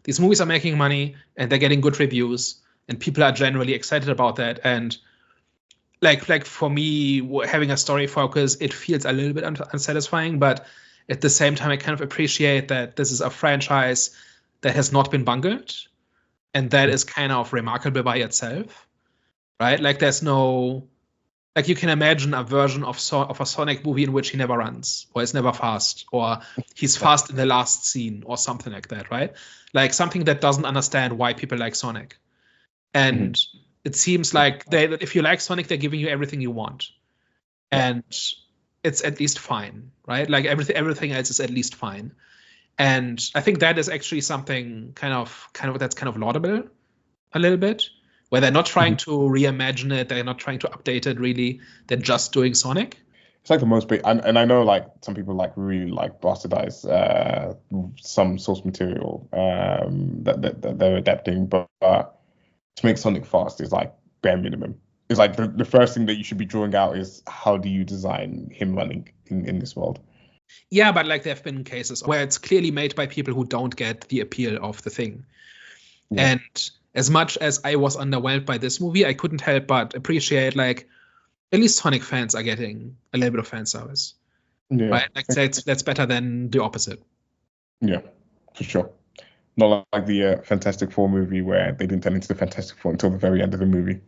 these movies are making money and they're getting good reviews and people are generally excited about that. And like for me, having a story focus, it feels a little bit unsatisfying, but at the same time, I kind of appreciate that this is a franchise that has not been bungled, and that is kind of remarkable by itself, right? Like there's no, like you can imagine a version of a Sonic movie in which he never runs, or is never fast, or he's fast in the last scene, or something like that, right? Like something that doesn't understand why people like Sonic. And it seems like if you like Sonic, they're giving you everything you want. And it's at least fine, right? Like everything else is at least fine. And I think that is actually something kind of that's kind of laudable a little bit, where they're not trying to reimagine it, they're not trying to update it really, they're just doing Sonic. It's like the most big, and I know like some people like really like bastardize some source material that they're adapting, but to make Sonic fast is like bare minimum. It's like the first thing that you should be drawing out is how do you design him running in this world. Yeah, but like there have been cases where it's clearly made by people who don't get the appeal of the thing. Yeah. And as much as I was underwhelmed by this movie, I couldn't help but appreciate like at least Sonic fans are getting a little bit of fan service. Yeah. Right? Like that's better than the opposite. Yeah, for sure. Not like the Fantastic Four movie where they didn't turn into the Fantastic Four until the very end of the movie.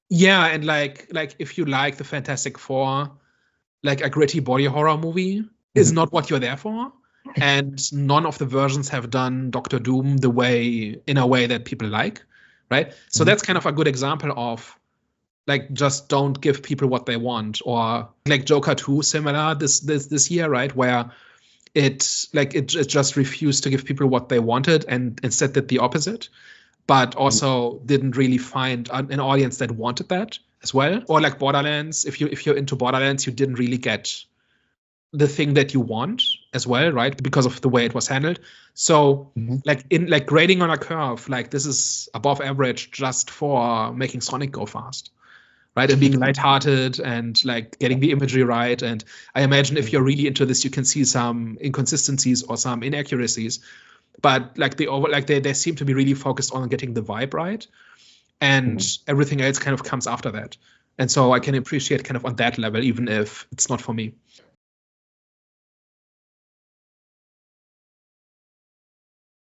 Yeah, and like if you like the Fantastic Four, like a gritty body horror movie is not what you're there for. And none of the versions have done Doctor Doom in a way that people like, right? So that's kind of a good example of like just don't give people what they want, or like Joker 2 similar this year, right? Where it just refused to give people what they wanted and instead did the opposite, but also didn't really find an audience that wanted that as well. Or like Borderlands, if you're into Borderlands, you didn't really get the thing that you want as well, right? Because of the way it was handled. So like grading on a curve, like this is above average just for making Sonic go fast, right? And being lighthearted and like getting the imagery right. And I imagine if you're really into this, you can see some inconsistencies or some inaccuracies, but like they seem to be really focused on getting the vibe right, and everything else kind of comes after that. And so I can appreciate kind of on that level, even if it's not for me.